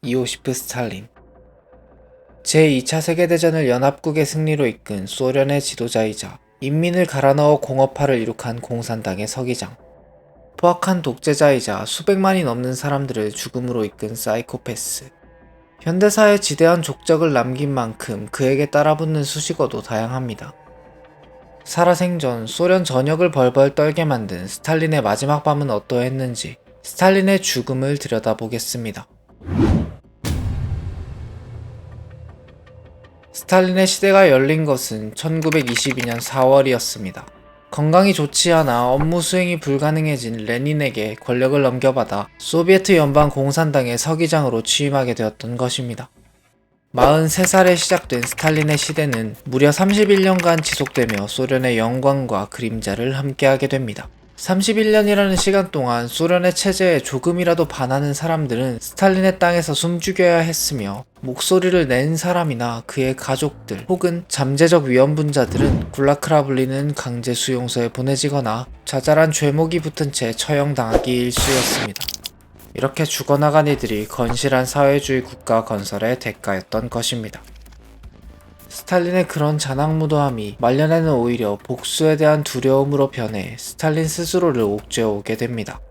이오시프 스탈린. 제2차 세계대전을 연합국의 승리로 이끈 소련의 지도자이자 인민을 갈아넣어 공업화를 이룩한 공산당의 서기장. 포악한 독재자이자 수백만이 넘는 사람들을 죽음으로 이끈 사이코패스. 현대사에 지대한 족적을 남긴 만큼 그에게 따라붙는 수식어도 다양합니다. 살아생전 소련 전역을 벌벌 떨게 만든 스탈린의 마지막 밤은 어떠했는지 스탈린의 죽음을 들여다보겠습니다. 스탈린의 시대가 열린 것은 1922년 4월이었습니다. 건강이 좋지 않아 업무 수행이 불가능해진 레닌에게 권력을 넘겨받아 소비에트 연방 공산당의 서기장으로 취임하게 되었던 것입니다. 43살에 시작된 스탈린의 시대는 무려 31년간 지속되며 소련의 영광과 그림자를 함께하게 됩니다. 31년이라는 시간 동안 소련의 체제에 조금이라도 반하는 사람들은 스탈린의 땅에서 숨죽여야 했으며, 목소리를 낸 사람이나 그의 가족들 혹은 잠재적 위험분자들은 굴라크라 불리는 강제 수용소에 보내지거나 자잘한 죄목이 붙은 채 처형당하기 일쑤였습니다. 이렇게 죽어나간 이들이 건실한 사회주의 국가 건설의 대가였던 것입니다. 스탈린의 그런 잔악무도함이 말년에는 오히려 복수에 대한 두려움으로 변해 스탈린 스스로를 옥죄어오게 됩니다.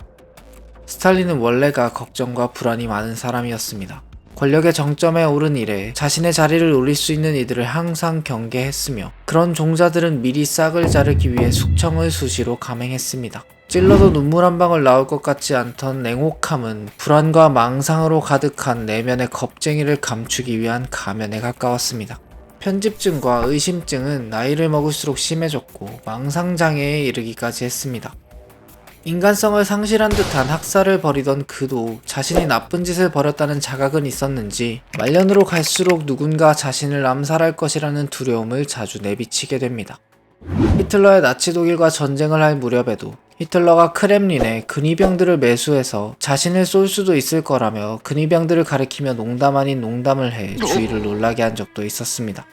스탈린은 원래가 걱정과 불안이 많은 사람이었습니다. 권력의 정점에 오른 이래 자신의 자리를 노릴 수 있는 이들을 항상 경계했으며, 그런 종자들은 미리 싹을 자르기 위해 숙청을 수시로 감행했습니다. 찔러도 눈물 한 방울 나올 것 같지 않던 냉혹함은 불안과 망상으로 가득한 내면의 겁쟁이를 감추기 위한 가면에 가까웠습니다. 편집증과 의심증은 나이를 먹을수록 심해졌고 망상장애에 이르기까지 했습니다. 인간성을 상실한 듯한 학살을 벌이던 그도 자신이 나쁜 짓을 벌였다는 자각은 있었는지 말년으로 갈수록 누군가 자신을 암살할 것이라는 두려움을 자주 내비치게 됩니다. 히틀러의 나치 독일과 전쟁을 할 무렵에도 히틀러가 크렘린에 근위병들을 매수해서 자신을 쏠 수도 있을 거라며 근위병들을 가리키며 농담 아닌 농담을 해 주위를 놀라게 한 적도 있었습니다.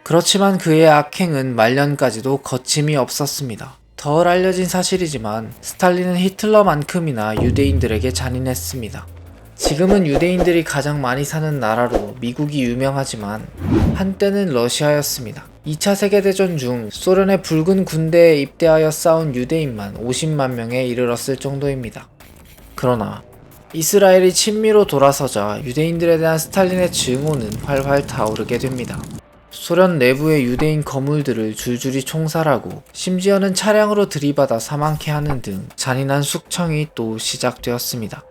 그렇지만 그의 악행은 말년까지도 거침이 없었습니다. 덜 알려진 사실이지만 스탈린은 히틀러만큼이나 유대인들에게 잔인했습니다. 지금은 유대인들이 가장 많이 사는 나라로 미국이 유명하지만 한때는 러시아였습니다. 2차 세계대전 중 소련의 붉은 군대에 입대하여 싸운 유대인만 50만 명에 이르렀을 정도입니다. 그러나 이스라엘이 친미로 돌아서자 유대인들에 대한 스탈린의 증오는 활활 타오르게 됩니다. 소련 내부의 유대인 거물들을 줄줄이 총살하고 심지어는 차량으로 들이받아 사망케 하는 등 잔인한 숙청이 또 시작되었습니다.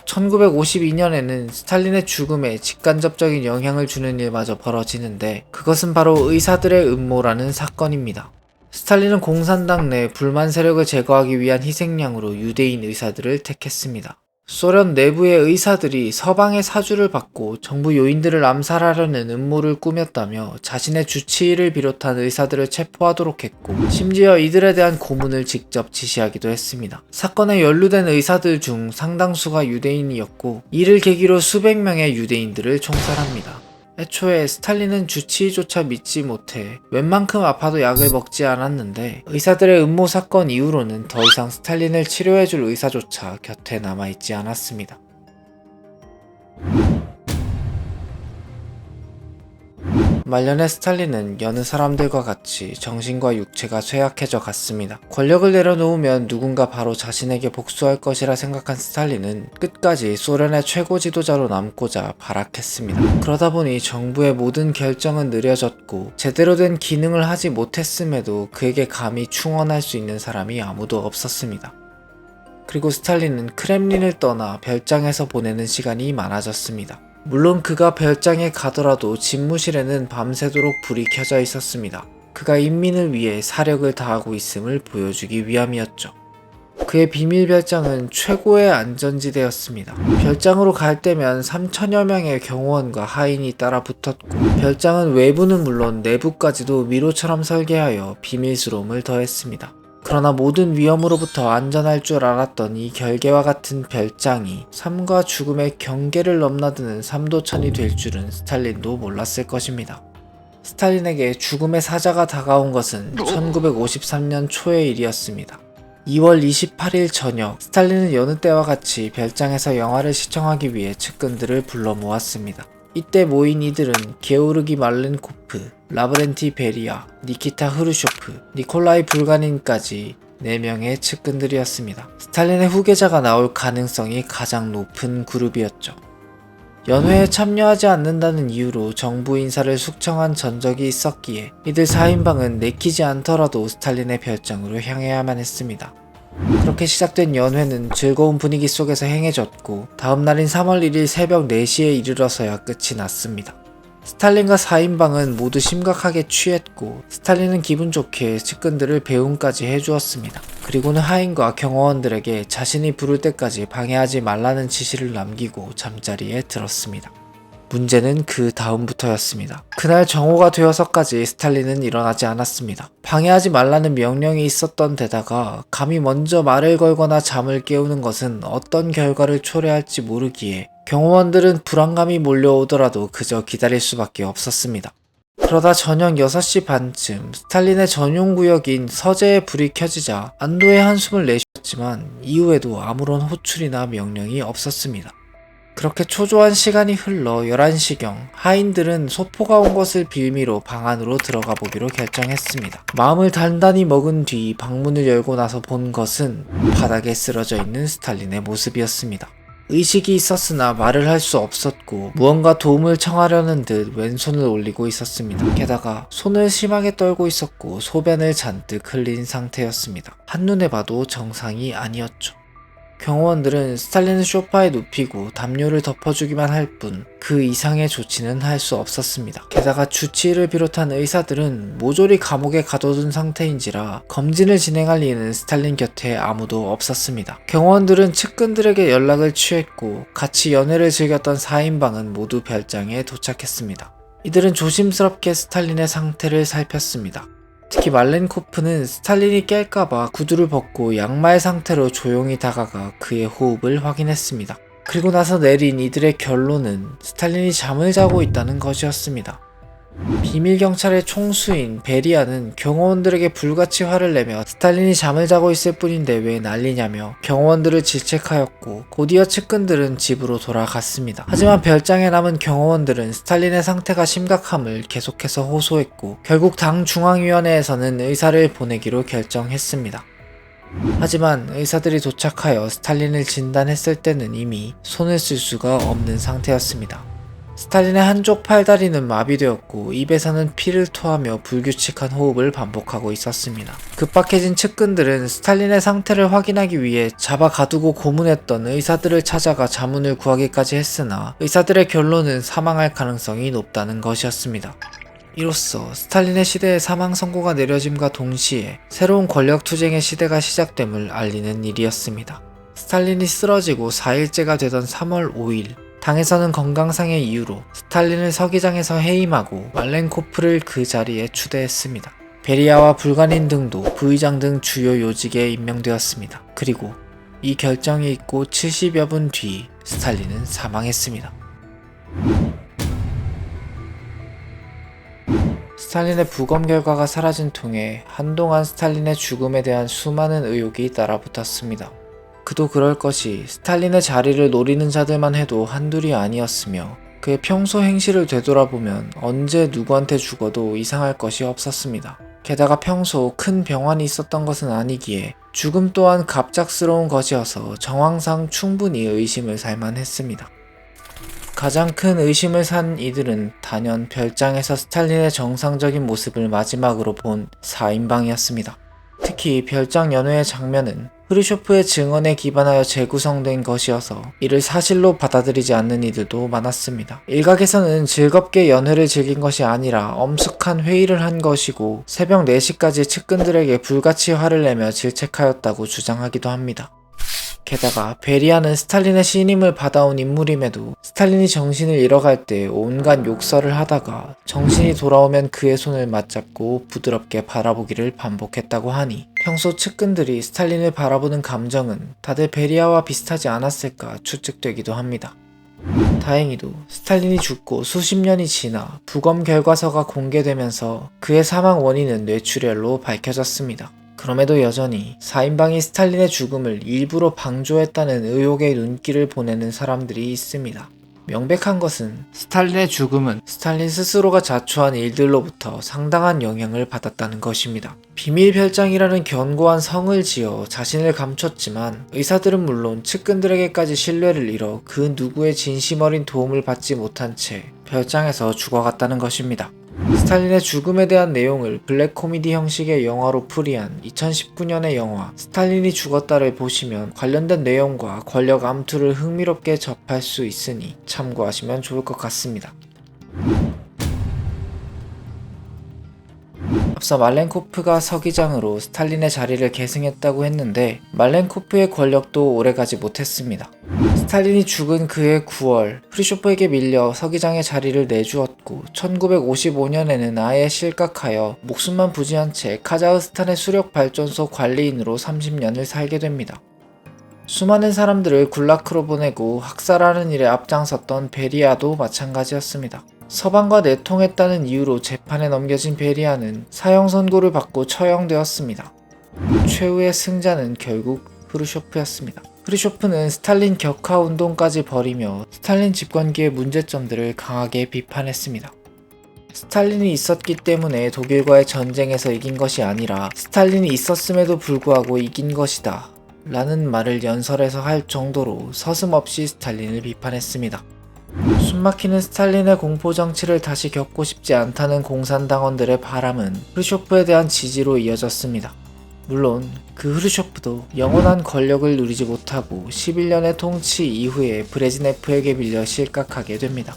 1952년에는 스탈린의 죽음에 직간접적인 영향을 주는 일마저 벌어지는데, 그것은 바로 의사들의 음모라는 사건입니다. 스탈린은 공산당 내 불만 세력을 제거하기 위한 희생양으로 유대인 의사들을 택했습니다. 소련 내부의 의사들이 서방의 사주를 받고 정부 요인들을 암살하려는 음모를 꾸몄다며 자신의 주치의를 비롯한 의사들을 체포하도록 했고, 심지어 이들에 대한 고문을 직접 지시하기도 했습니다. 사건에 연루된 의사들 중 상당수가 유대인이었고, 이를 계기로 수백 명의 유대인들을 총살합니다. 애초에 스탈린은 주치의조차 믿지 못해 웬만큼 아파도 약을 먹지 않았는데, 의사들의 음모 사건 이후로는 더 이상 스탈린을 치료해줄 의사조차 곁에 남아있지 않았습니다. 말년의 스탈린은 여느 사람들과 같이 정신과 육체가 쇠약해져 갔습니다. 권력을 내려놓으면 누군가 바로 자신에게 복수할 것이라 생각한 스탈린은 끝까지 소련의 최고 지도자로 남고자 발악했습니다. 그러다 보니 정부의 모든 결정은 느려졌고 제대로 된 기능을 하지 못했음에도 그에게 감히 충원할 수 있는 사람이 아무도 없었습니다. 그리고 스탈린은 크렘린을 떠나 별장에서 보내는 시간이 많아졌습니다. 물론 그가 별장에 가더라도 집무실에는 밤새도록 불이 켜져 있었습니다. 그가 인민을 위해 사력을 다하고 있음을 보여주기 위함이었죠. 그의 비밀 별장은 최고의 안전지대였습니다. 별장으로 갈 때면 3천여 명의 경호원과 하인이 따라 붙었고, 별장은 외부는 물론 내부까지도 미로처럼 설계하여 비밀스러움을 더했습니다. 그러나 모든 위험으로부터 안전할 줄 알았던 이 결계와 같은 별장이 삶과 죽음의 경계를 넘나드는 삼도천이 될 줄은 스탈린도 몰랐을 것입니다. 스탈린에게 죽음의 사자가 다가온 것은 1953년 초의 일이었습니다. 2월 28일 저녁, 스탈린은 여느 때와 같이 별장에서 영화를 시청하기 위해 측근들을 불러 모았습니다. 이때 모인 이들은 게오르기 말렌코프, 라브렌티 베리아, 니키타 흐루쇼프, 니콜라이 불가닌까지 4명의 측근들이었습니다. 스탈린의 후계자가 나올 가능성이 가장 높은 그룹이었죠. 연회에 참여하지 않는다는 이유로 정부 인사를 숙청한 전적이 있었기에 이들 4인방은 내키지 않더라도 스탈린의 별장으로 향해야만 했습니다. 그렇게 시작된 연회는 즐거운 분위기 속에서 행해졌고 다음 날인 3월 1일 새벽 4시에 이르러서야 끝이 났습니다. 스탈린과 4인방은 모두 심각하게 취했고 스탈린은 기분 좋게 측근들을 배웅까지 해주었습니다. 그리고는 하인과 경호원들에게 자신이 부를 때까지 방해하지 말라는 지시를 남기고 잠자리에 들었습니다. 문제는 그 다음부터였습니다. 그날 정오가 되어서까지 스탈린은 일어나지 않았습니다. 방해하지 말라는 명령이 있었던 데다가 감히 먼저 말을 걸거나 잠을 깨우는 것은 어떤 결과를 초래할지 모르기에 경호원들은 불안감이 몰려오더라도 그저 기다릴 수밖에 없었습니다. 그러다 저녁 6시 반쯤 스탈린의 전용구역인 서재에 불이 켜지자 안도의 한숨을 내쉬었지만 이후에도 아무런 호출이나 명령이 없었습니다. 그렇게 초조한 시간이 흘러 11시경 하인들은 소포가 온 것을 빌미로 방 안으로 들어가 보기로 결정했습니다. 마음을 단단히 먹은 뒤 방문을 열고 나서 본 것은 바닥에 쓰러져 있는 스탈린의 모습이었습니다. 의식이 있었으나 말을 할 수 없었고 무언가 도움을 청하려는 듯 왼손을 올리고 있었습니다. 게다가 손을 심하게 떨고 있었고 소변을 잔뜩 흘린 상태였습니다. 한눈에 봐도 정상이 아니었죠. 경호원들은 스탈린을 소파에 눕히고 담요를 덮어주기만 할 뿐 그 이상의 조치는 할 수 없었습니다. 게다가 주치의를 비롯한 의사들은 모조리 감옥에 가둬둔 상태인지라 검진을 진행할 리는 스탈린 곁에 아무도 없었습니다. 경호원들은 측근들에게 연락을 취했고 같이 연회를 즐겼던 4인방은 모두 별장에 도착했습니다. 이들은 조심스럽게 스탈린의 상태를 살폈습니다. 특히 말렌코프는 스탈린이 깰까봐 구두를 벗고 양말 상태로 조용히 다가가 그의 호흡을 확인했습니다. 그리고 나서 내린 이들의 결론은 스탈린이 잠을 자고 있다는 것이었습니다. 비밀경찰의 총수인 베리아는 경호원들에게 불같이 화를 내며 스탈린이 잠을 자고 있을 뿐인데 왜 난리냐며 경호원들을 질책하였고 곧이어 측근들은 집으로 돌아갔습니다. 하지만 별장에 남은 경호원들은 스탈린의 상태가 심각함을 계속해서 호소했고 결국 당 중앙위원회에서는 의사를 보내기로 결정했습니다. 하지만 의사들이 도착하여 스탈린을 진단했을 때는 이미 손을 쓸 수가 없는 상태였습니다. 스탈린의 한쪽 팔다리는 마비되었고 입에서는 피를 토하며 불규칙한 호흡을 반복하고 있었습니다. 급박해진 측근들은 스탈린의 상태를 확인하기 위해 잡아 가두고 고문했던 의사들을 찾아가 자문을 구하기까지 했으나 의사들의 결론은 사망할 가능성이 높다는 것이었습니다. 이로써 스탈린의 시대의 사망 선고가 내려짐과 동시에 새로운 권력 투쟁의 시대가 시작됨을 알리는 일이었습니다. 스탈린이 쓰러지고 4일째가 되던 3월 5일 당에서는 건강상의 이유로 스탈린을 서기장에서 해임하고 말렌코프를 그 자리에 추대했습니다. 베리아와 불가닌 등도 부의장 등 주요 요직에 임명되었습니다. 그리고 이 결정이 있고 70여 분 뒤 스탈린은 사망했습니다. 스탈린의 부검 결과가 사라진 통에 한동안 스탈린의 죽음에 대한 수많은 의혹이 따라붙었습니다. 그도 그럴 것이 스탈린의 자리를 노리는 자들만 해도 한둘이 아니었으며 그의 평소 행실을 되돌아보면 언제 누구한테 죽어도 이상할 것이 없었습니다. 게다가 평소 큰 병환이 있었던 것은 아니기에 죽음 또한 갑작스러운 것이어서 정황상 충분히 의심을 살만했습니다. 가장 큰 의심을 산 이들은 단연 별장에서 스탈린의 정상적인 모습을 마지막으로 본 4인방이었습니다. 특히 별장 연회의 장면은 흐르쇼프의 증언에 기반하여 재구성된 것이어서 이를 사실로 받아들이지 않는 이들도 많았습니다. 일각에서는 즐겁게 연회를 즐긴 것이 아니라 엄숙한 회의를 한 것이고 새벽 4시까지 측근들에게 불같이 화를 내며 질책하였다고 주장하기도 합니다. 게다가 베리아는 스탈린의 신임을 받아온 인물임에도 스탈린이 정신을 잃어갈 때 온갖 욕설을 하다가 정신이 돌아오면 그의 손을 맞잡고 부드럽게 바라보기를 반복했다고 하니 평소 측근들이 스탈린을 바라보는 감정은 다들 베리아와 비슷하지 않았을까 추측되기도 합니다. 다행히도 스탈린이 죽고 수십 년이 지나 부검 결과서가 공개되면서 그의 사망 원인은 뇌출혈로 밝혀졌습니다. 그럼에도 여전히 4인방이 스탈린의 죽음을 일부러 방조했다는 의혹의 눈길을 보내는 사람들이 있습니다. 명백한 것은 스탈린의 죽음은 스탈린 스스로가 자초한 일들로부터 상당한 영향을 받았다는 것입니다. 비밀별장이라는 견고한 성을 지어 자신을 감췄지만 의사들은 물론 측근들에게까지 신뢰를 잃어 그 누구의 진심 어린 도움을 받지 못한 채 별장에서 죽어갔다는 것입니다. 스탈린의 죽음에 대한 내용을 블랙 코미디 형식의 영화로 풀이한 2019년의 영화 스탈린이 죽었다를 보시면 관련된 내용과 권력 암투를 흥미롭게 접할 수 있으니 참고하시면 좋을 것 같습니다. 앞서 말렌코프가 서기장으로 스탈린의 자리를 계승했다고 했는데 말렌코프의 권력도 오래가지 못했습니다. 스탈린이 죽은 그해 9월 프리쇼프에게 밀려 서기장의 자리를 내주었고 1955년에는 아예 실각하여 목숨만 부지한 채 카자흐스탄의 수력발전소 관리인으로 30년을 살게 됩니다. 수많은 사람들을 굴라크로 보내고 학살하는 일에 앞장섰던 베리아도 마찬가지였습니다. 서방과 내통했다는 이유로 재판에 넘겨진 베리아는 사형 선고를 받고 처형되었습니다. 최후의 승자는 결국 프루쇼프였습니다. 프루쇼프는 스탈린 격하 운동까지 벌이며 스탈린 집권기의 문제점들을 강하게 비판했습니다. 스탈린이 있었기 때문에 독일과의 전쟁에서 이긴 것이 아니라 스탈린이 있었음에도 불구하고 이긴 것이다 라는 말을 연설해서 할 정도로 서슴없이 스탈린을 비판했습니다. 숨막히는 스탈린의 공포정치를 다시 겪고 싶지 않다는 공산당원들의 바람은 프루쇼프에 대한 지지로 이어졌습니다. 물론 그 프루쇼프도 영원한 권력을 누리지 못하고 11년의 통치 이후에 브레즈네프에게 밀려 실각하게 됩니다.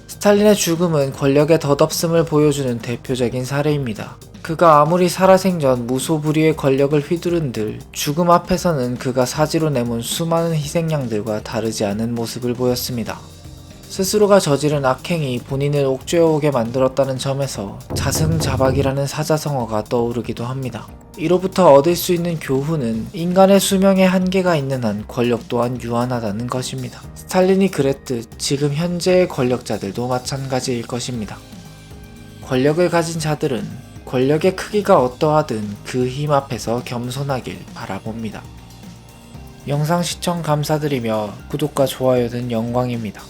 스탈린의 죽음은 권력의 덧없음을 보여주는 대표적인 사례입니다. 그가 아무리 살아생전 무소불위의 권력을 휘두른들 죽음 앞에서는 그가 사지로 내몬 수많은 희생양들과 다르지 않은 모습을 보였습니다. 스스로가 저지른 악행이 본인을 옥죄어오게 만들었다는 점에서 자승자박이라는 사자성어가 떠오르기도 합니다. 이로부터 얻을 수 있는 교훈은 인간의 수명에 한계가 있는 한 권력 또한 유한하다는 것입니다. 스탈린이 그랬듯 지금 현재의 권력자들도 마찬가지일 것입니다. 권력을 가진 자들은 권력의 크기가 어떠하든 그 힘 앞에서 겸손하길 바라봅니다. 영상 시청 감사드리며 구독과 좋아요는 영광입니다.